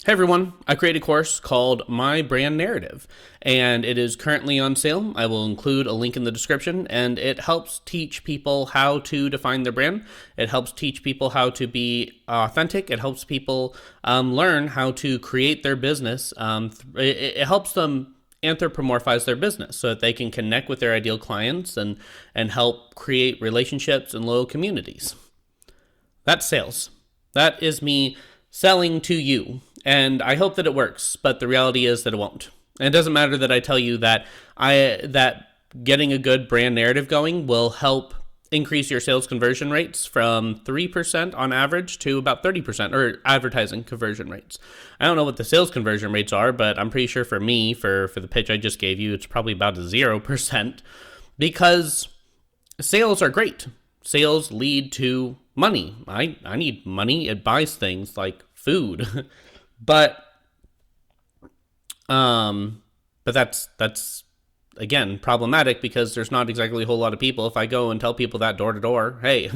Hey everyone, I created a course called My Brand Narrative, and it is currently on sale. I will include a link in the description, and it helps teach people how to define their brand. It helps teach people how to be authentic. It helps people learn how to create their business. It helps them anthropomorphize their business so that they can connect with their ideal clients and help create relationships and loyal communities. That's sales. That is me selling to you. And I hope that it works, but the reality is that it won't. And it doesn't matter that I tell you that getting a good brand narrative going will help increase your sales conversion rates from 3% on average to about 30%, or advertising conversion rates. I don't know what the sales conversion rates are, but I'm pretty sure for me, for the pitch I just gave you, it's probably about 0%, because sales are great. Sales lead to money. I need money. It buys things like food. But that's again problematic because there's not exactly a whole lot of people. If I go and tell people that door to door, hey,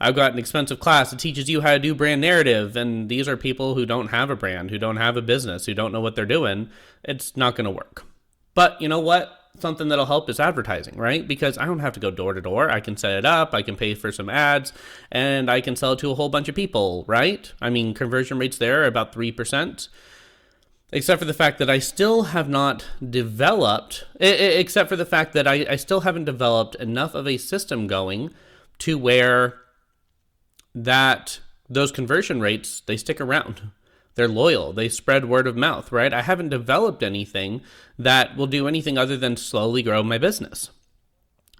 I've got an expensive class that teaches you how to do brand narrative, and these are people who don't have a brand, who don't have a business, who don't know what they're doing, it's not going to work. But you know what? Something that'll help is advertising, right? Because I don't have to go door to door. I can set it up, I can pay for some ads, and I can sell it to a whole bunch of people, right? I mean, conversion rates there are about 3%, except for the fact that I still have not developed, except for the fact that I still haven't developed enough of a system going to where that those conversion rates, they stick around. They're loyal. They spread word of mouth, right? I haven't developed anything that will do anything other than slowly grow my business.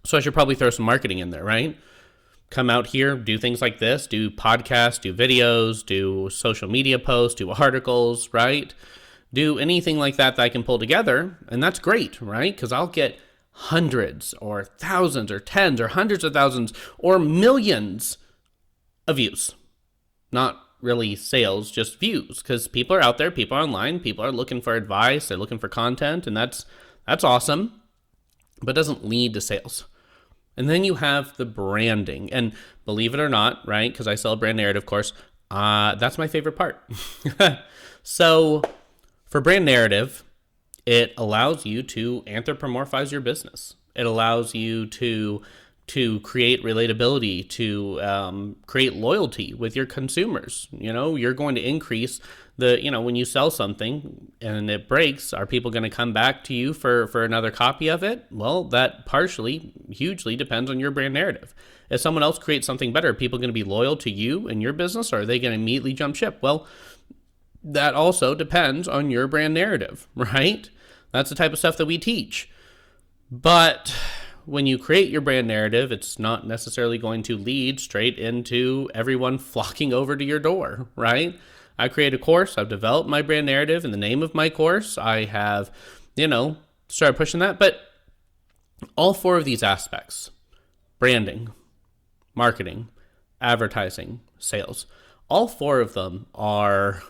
So I should probably throw some marketing in there, right? Come out here, do things like this, do podcasts, do videos, do social media posts, do articles, right? Do anything like that I can pull together, and that's great, right? Because I'll get hundreds or thousands or tens or hundreds of thousands or millions of views. Not really sales, just views, because people are out there, people are online, people are looking for advice, they're looking for content, and that's awesome, but doesn't lead to sales. And then you have the branding, and believe it or not, right, because I sell a brand narrative course, that's my favorite part. So for brand narrative, it allows you to anthropomorphize your business. It allows you to create relatability, to create loyalty with your consumers. You know, you're going to increase when you sell something and it breaks, are people going to come back to you for another copy of it? Well, that hugely depends on your brand narrative. If someone else creates something better, are people going to be loyal to you and your business, or are they going to immediately jump ship? Well, that also depends on your brand narrative, right? That's the type of stuff that we teach. But when you create your brand narrative, it's not necessarily going to lead straight into everyone flocking over to your door, right? I create a course, I've developed my brand narrative in the name of my course. I have, started pushing that. But all four of these aspects, branding, marketing, advertising, sales, all four of them are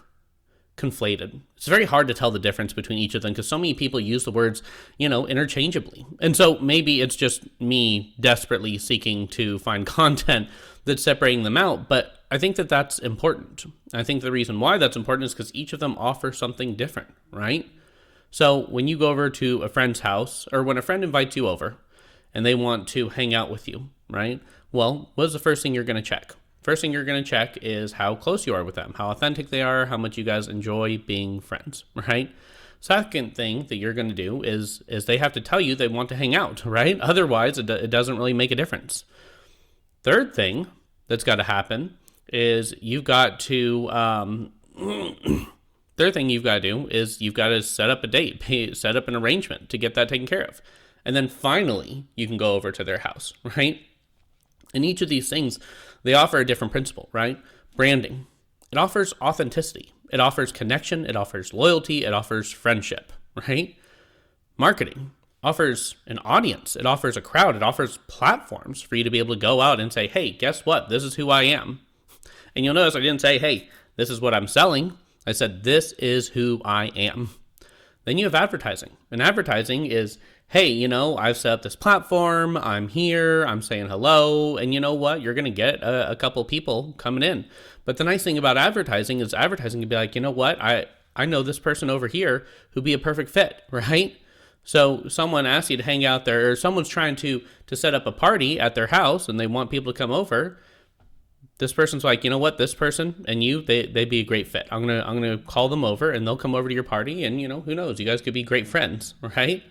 conflated. It's very hard to tell the difference between each of them because so many people use the words, interchangeably. And so maybe it's just me desperately seeking to find content that's separating them out. But I think that that's important. I think the reason why that's important is because each of them offer something different, right? So when you go over to a friend's house, or when a friend invites you over and they want to hang out with you, right? Well, what's the first thing you're going to check? First thing you're going to check is how close you are with them, how authentic they are, how much you guys enjoy being friends, right? Second thing that you're going to do is they have to tell you they want to hang out, right? Otherwise, it doesn't really make a difference. Third thing that's got to happen is you've got to set up a date, set up an arrangement to get that taken care of. And then finally, you can go over to their house, right? And each of these things, they offer a different principle, right? Branding, it offers authenticity. It offers connection. It offers loyalty. It offers friendship, right? Marketing offers an audience. It offers a crowd. It offers platforms for you to be able to go out and say, hey, guess what? This is who I am. And you'll notice I didn't say, hey, this is what I'm selling. I said, this is who I am. Then you have advertising. And advertising is, hey, I've set up this platform, I'm here, I'm saying hello, and you know what? You're going to get a couple people coming in. But the nice thing about advertising is advertising can be like, you know what? I know this person over here who'd be a perfect fit, right? So someone asks you to hang out there, or someone's trying to set up a party at their house and they want people to come over. This person's like, you know what, this person and you, they'd be a great fit. I'm gonna call them over and they'll come over to your party, and who knows, you guys could be great friends, right?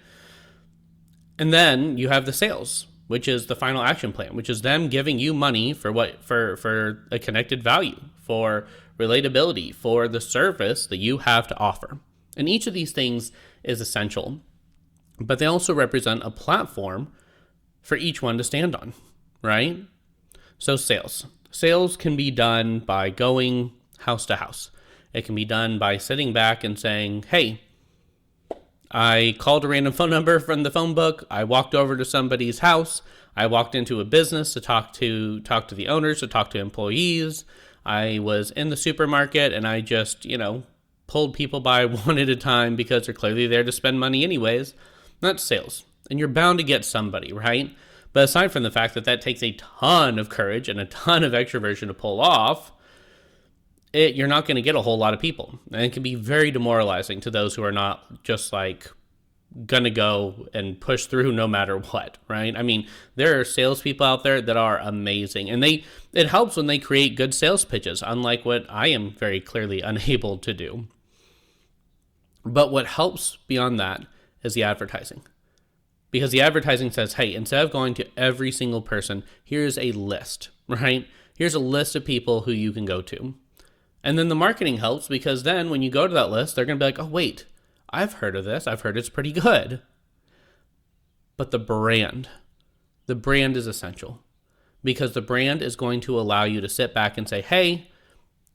And then you have the sales, which is the final action plan, which is them giving you money for a connected value, for relatability, for the service that you have to offer. And each of these things is essential, but they also represent a platform for each one to stand on, right? So sales can be done by going house to house. It can be done by sitting back and saying, hey, I called a random phone number from the phone book. I walked over to somebody's house. I walked into a business to talk to the owners, to talk to employees. I was in the supermarket and I just, pulled people by one at a time because they're clearly there to spend money anyways. That's sales. And you're bound to get somebody, right? But aside from the fact that takes a ton of courage and a ton of extroversion to pull off, you're not going to get a whole lot of people. And it can be very demoralizing to those who are not just like going to go and push through no matter what, right? I mean, there are salespeople out there that are amazing. And it helps when they create good sales pitches, unlike what I am very clearly unable to do. But what helps beyond that is the advertising. Because the advertising says, hey, instead of going to every single person, here's a list, right? Here's a list of people who you can go to. And then the marketing helps because then when you go to that list, they're going to be like, oh, wait, I've heard of this. I've heard it's pretty good. But the brand is essential because the brand is going to allow you to sit back and say, hey,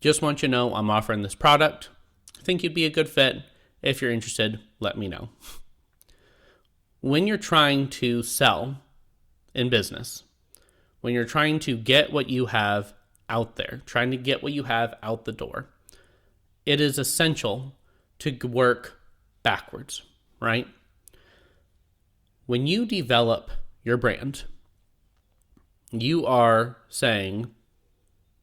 just want you to know I'm offering this product. I think you'd be a good fit. If you're interested, let me know. When you're trying to sell in business, when you're trying to get what you have out there, trying to get what you have out the door, it is essential to work backwards, right? When you develop your brand, you are saying,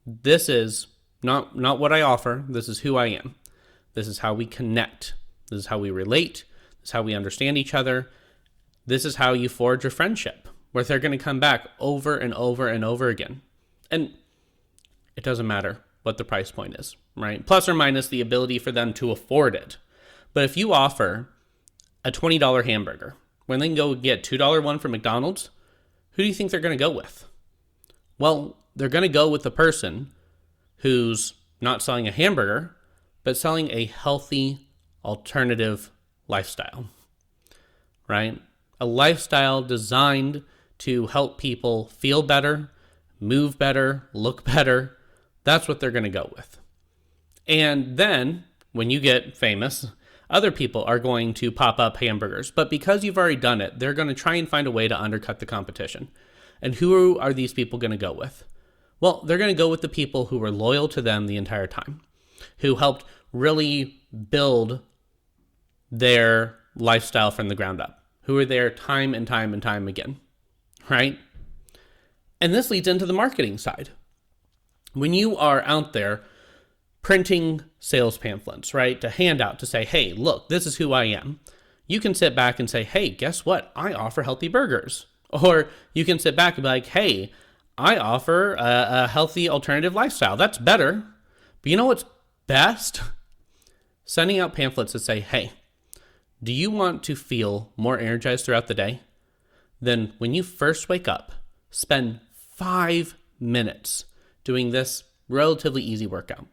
this is not what I offer, this is who I am. This is how we connect. This is how we relate. This is how we understand each other. This is how you forge a friendship where they're going to come back over and over and over again. And it doesn't matter what the price point is, right? Plus or minus the ability for them to afford it. But if you offer a $20 hamburger when they can go get $2 one from McDonald's, who do you think they're going to go with? Well, they're going to go with the person who's not selling a hamburger, but selling a healthy alternative lifestyle, right? A lifestyle designed to help people feel better, move better, look better. That's what they're going to go with. And then when you get famous, other people are going to pop up hamburgers. But because you've already done it, they're going to try and find a way to undercut the competition. And who are these people going to go with? Well, they're going to go with the people who were loyal to them the entire time, who helped really build their lifestyle from the ground up, who are there time and time and time again, right? And this leads into the marketing side. When you are out there printing sales pamphlets, right, to hand out, to say, hey, look, this is who I am. You can sit back and say, hey, guess what? I offer healthy burgers. Or you can sit back and be like, hey, I offer a healthy alternative lifestyle. That's better. But you know what's best? Sending out pamphlets that say, hey, do you want to feel more energized throughout the day? Then when you first wake up, spend 5 minutes doing this relatively easy workout.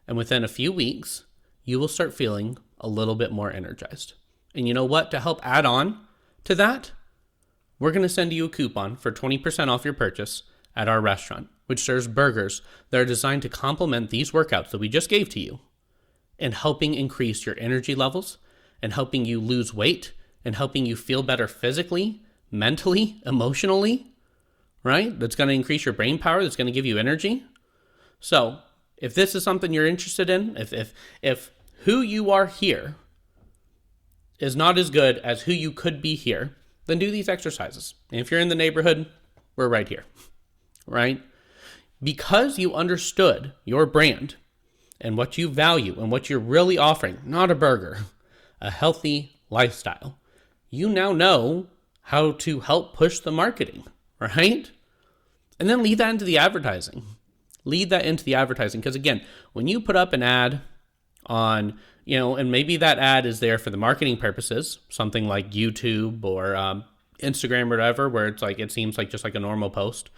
And within a few weeks, you will start feeling a little bit more energized. And you know what? To help add on to that, we're going to send you a coupon for 20% off your purchase at our restaurant, which serves burgers that are designed to complement these workouts that we just gave to you and helping increase your energy levels and helping you lose weight and helping you feel better physically, mentally, emotionally, right? That's going to increase your brain power. That's going to give you energy. So if this is something you're interested in, if who you are here is not as good as who you could be here, then do these exercises. And if you're in the neighborhood, we're right here, right? because you understood your brand and what you value and what you're really offering, not a burger, a healthy lifestyle, you now know how to help push the marketing, right? And then lead that into the advertising. Because again, when you put up an ad on, and maybe that ad is there for the marketing purposes, something like YouTube or Instagram or whatever, where it's like, it seems like just like a normal post.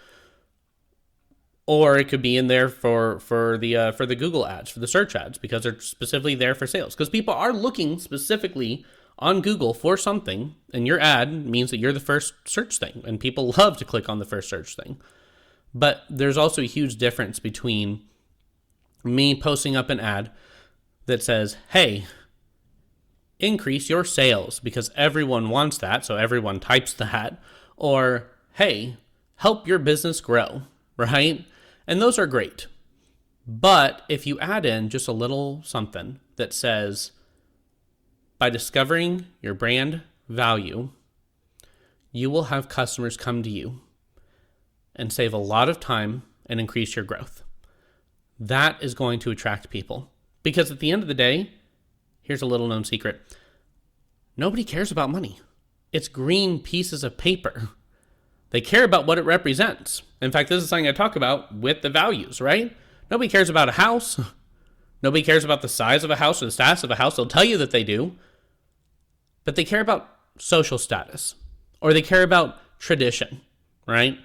Or it could be in there for the Google ads, for the search ads, because they're specifically there for sales. Because people are looking specifically on Google for something, and your ad means that you're the first search thing, and people love to click on the first search thing. But there's also a huge difference between me posting up an ad that says, hey, increase your sales because everyone wants that, so everyone types that, or hey, help your business grow, right? And those are great. But if you add in just a little something that says, by discovering your brand value, you will have customers come to you and save a lot of time and increase your growth. That is going to attract people. Because at the end of the day, here's a little known secret. Nobody cares about money. It's green pieces of paper. They care about what it represents. In fact, this is something I talk about with the values, right? Nobody cares about a house. Nobody cares about the size of a house or the status of a house. They'll tell you that they do. But they care about social status. Or they care about tradition, right?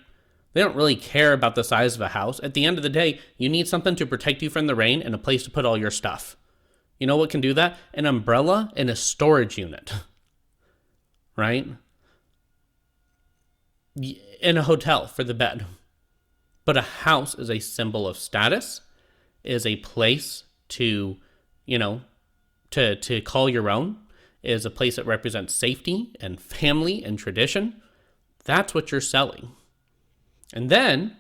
They don't really care about the size of a house. At the end of the day, you need something to protect you from the rain and a place to put all your stuff. You know what can do that? An umbrella and a storage unit, right? In a hotel for the bed. But a house is a symbol of status, is a place to call your own, is a place that represents safety and family and tradition. That's what you're selling. And then,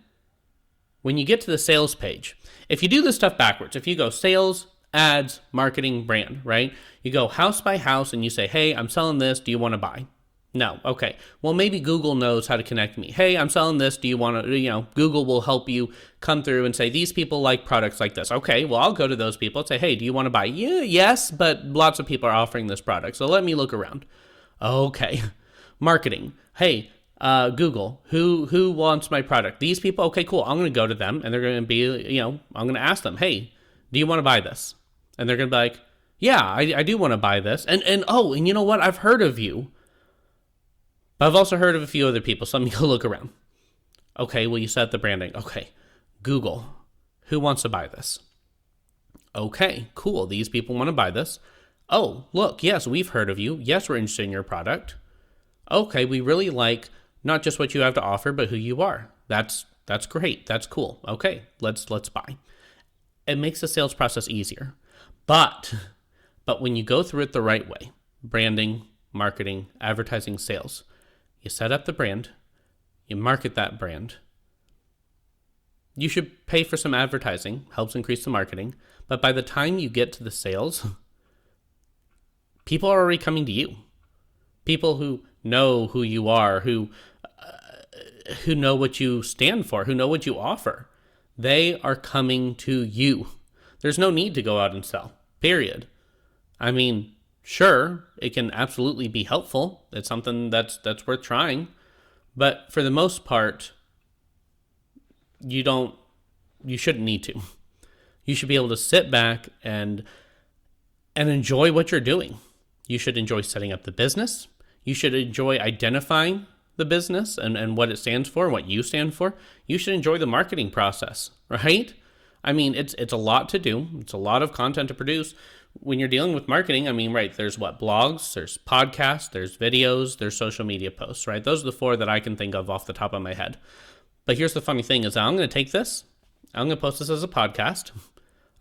when you get to the sales page, if you do this stuff backwards, if you go sales, ads, marketing, brand, right? You go house by house and you say, hey, I'm selling this. Do you want to buy? No. Okay. Well, maybe Google knows how to connect me. Hey, I'm selling this. Do you want to, Google will help you come through and say, these people like products like this. Okay. Well, I'll go to those people and say, hey, do you want to buy? Yeah, yes, but lots of people are offering this product. So let me look around. Okay. Marketing. Hey, Google, who wants my product? These people? Okay, cool. I'm going to go to them and they're going to be, I'm going to ask them, hey, do you want to buy this? And they're going to be like, yeah, I do want to buy this. And you know what? I've heard of you. But I've also heard of a few other people, so let me go look around. Okay, well, you set the branding. Okay, Google, who wants to buy this? Okay, cool. These people want to buy this. Oh, look, yes, we've heard of you. Yes, we're interested in your product. Okay, we really like not just what you have to offer, but who you are. That's great. That's cool. Okay, let's buy. It makes the sales process easier. But when you go through it the right way, branding, marketing, advertising, sales, you set up the brand, you market that brand. You should pay for some advertising, helps increase the marketing, but by the time you get to the sales, people are already coming to you. People who know who you are, who know what you stand for, who know what you offer. They are coming to you. There's no need to go out and sell, period. I mean, sure, it can absolutely be helpful. It's something that's worth trying. But for the most part, you shouldn't need to. You should be able to sit back and enjoy what you're doing. You should enjoy setting up the business. You should enjoy identifying the business and what it stands for, what you stand for. You should enjoy the marketing process, right? I mean, it's a lot to do. It's a lot of content to produce. When you're dealing with marketing, I mean, right, there's blogs, there's podcasts, there's videos, there's social media posts, right? Those are the four that I can think of off the top of my head. But here's the funny thing is I'm going to take this, I'm going to post this as a podcast.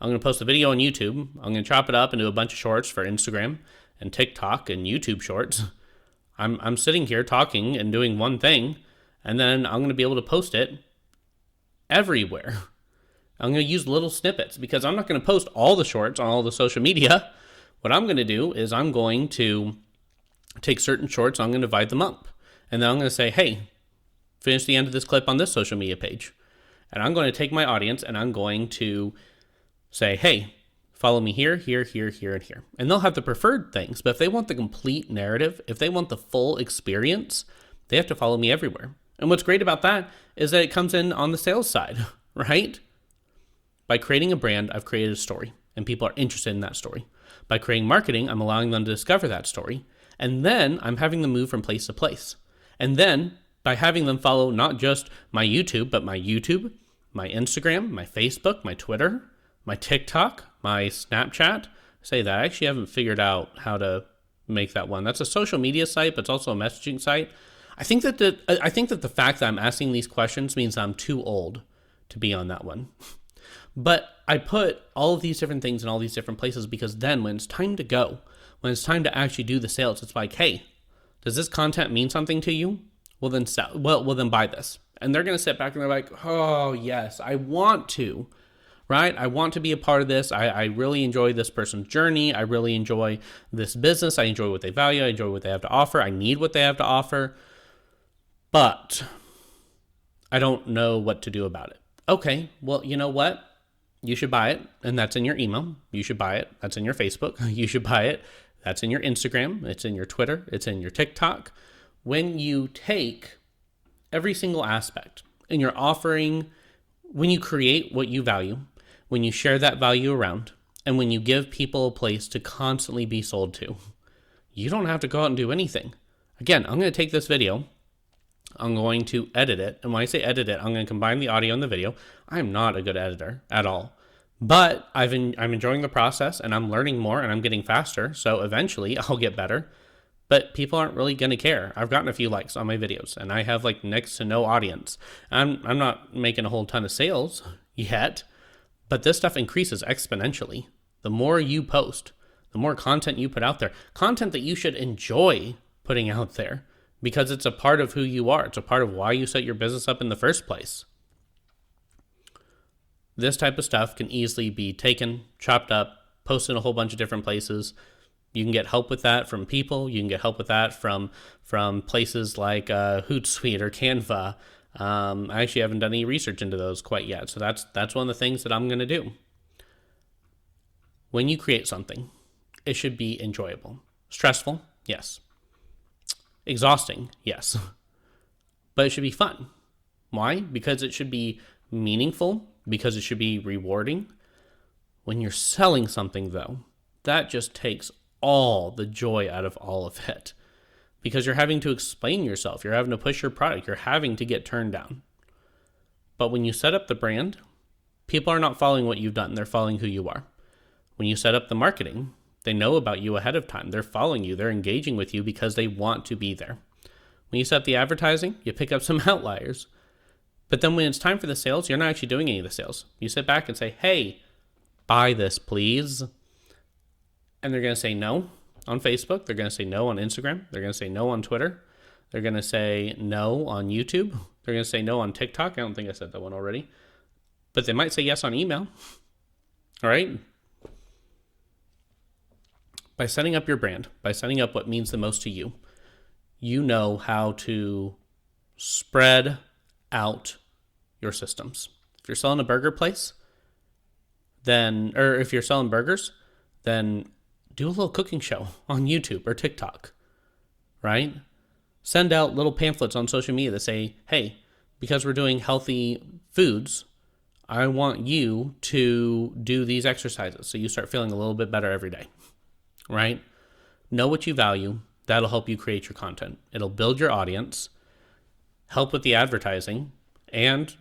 I'm going to post a video on YouTube. I'm going to chop it up into a bunch of shorts for Instagram and TikTok and YouTube shorts. I'm sitting here talking and doing one thing, and then I'm going to be able to post it everywhere. I'm going to use little snippets because I'm not going to post all the shorts on all the social media. What I'm going to do is I'm going to take certain shorts, I'm going to divide them up. And then I'm going to say, hey, finish the end of this clip on this social media page. And I'm going to take my audience and I'm going to say, hey, follow me here, here, here, here, and here. And they'll have the preferred things, but if they want the complete narrative, if they want the full experience, they have to follow me everywhere. And what's great about that is that it comes in on the sales side, right? By creating a brand, I've created a story, and people are interested in that story. By creating marketing, I'm allowing them to discover that story. And then I'm having them move from place to place. And then by having them follow not just my YouTube, but my Instagram, my Facebook, my Twitter, my TikTok, my Snapchat. Say that I actually haven't figured out how to make that one. That's a social media site, but it's also a messaging site. I think that the fact that I'm asking these questions means I'm too old to be on that one. But I put all of these different things in all these different places because then when it's time to go, when it's time to actually do the sales, it's like, hey, does this content mean something to you? Well, then buy this. And they're going to sit back and they're like, oh, yes, I want to, right? I want to be a part of this. I really enjoy this person's journey. I really enjoy this business. I enjoy what they value. I enjoy what they have to offer. I need what they have to offer. But I don't know what to do about it. Okay, well, you know what? You should buy it, and that's in your email. You should buy it. That's in your Facebook. You should buy it. That's in your Instagram. It's in your Twitter. It's in your TikTok. When you take every single aspect and you're offering, when you create what you value, when you share that value around, and when you give people a place to constantly be sold to, you don't have to go out and do anything. Again, I'm going to take this video. I'm going to edit it. And when I say edit it, I'm going to combine the audio and the video. I'm not a good editor at all. But I'm enjoying the process and I'm learning more and I'm getting faster. So eventually I'll get better. But people aren't really going to care. I've gotten a few likes on my videos and I have like next to no audience. I'm not making a whole ton of sales yet. But this stuff increases exponentially. The more you post, the more content you put out there. Content that you should enjoy putting out there. Because it's a part of who you are. It's a part of why you set your business up in the first place. This type of stuff can easily be taken, chopped up, posted in a whole bunch of different places. You can get help with that from people. You can get help with that from places like Hootsuite or Canva. I actually haven't done any research into those quite yet. So that's one of the things that I'm going to do. When you create something, it should be enjoyable. Stressful? Yes. Exhausting, yes. But it should be fun. Why? Because it should be meaningful, because it should be rewarding. When you're selling something, though, that just takes all the joy out of all of it. Because you're having to explain yourself. You're having to push your product. You're having to get turned down. But when you set up the brand, people are not following what you've done. They're following who you are. When you set up the marketing, they know about you ahead of time. They're following you. They're engaging with you because they want to be there. When you set up the advertising, you pick up some outliers. But then when it's time for the sales, you're not actually doing any of the sales. You sit back and say, hey, buy this, please. And they're going to say no on Facebook. They're going to say no on Instagram. They're going to say no on Twitter. They're going to say no on YouTube. They're going to say no on TikTok. I don't think I said that one already. But they might say yes on email. All right? By setting up your brand, by setting up what means the most to you, you know how to spread out your systems. If you're selling a burger place, or if you're selling burgers, then do a little cooking show on YouTube or TikTok, right? Send out little pamphlets on social media that say, hey, because we're doing healthy foods, I want you to do these exercises so you start feeling a little bit better every day. Right? Know what you value. That'll help you create your content. It'll build your audience, help with the advertising, and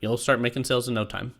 you'll start making sales in no time.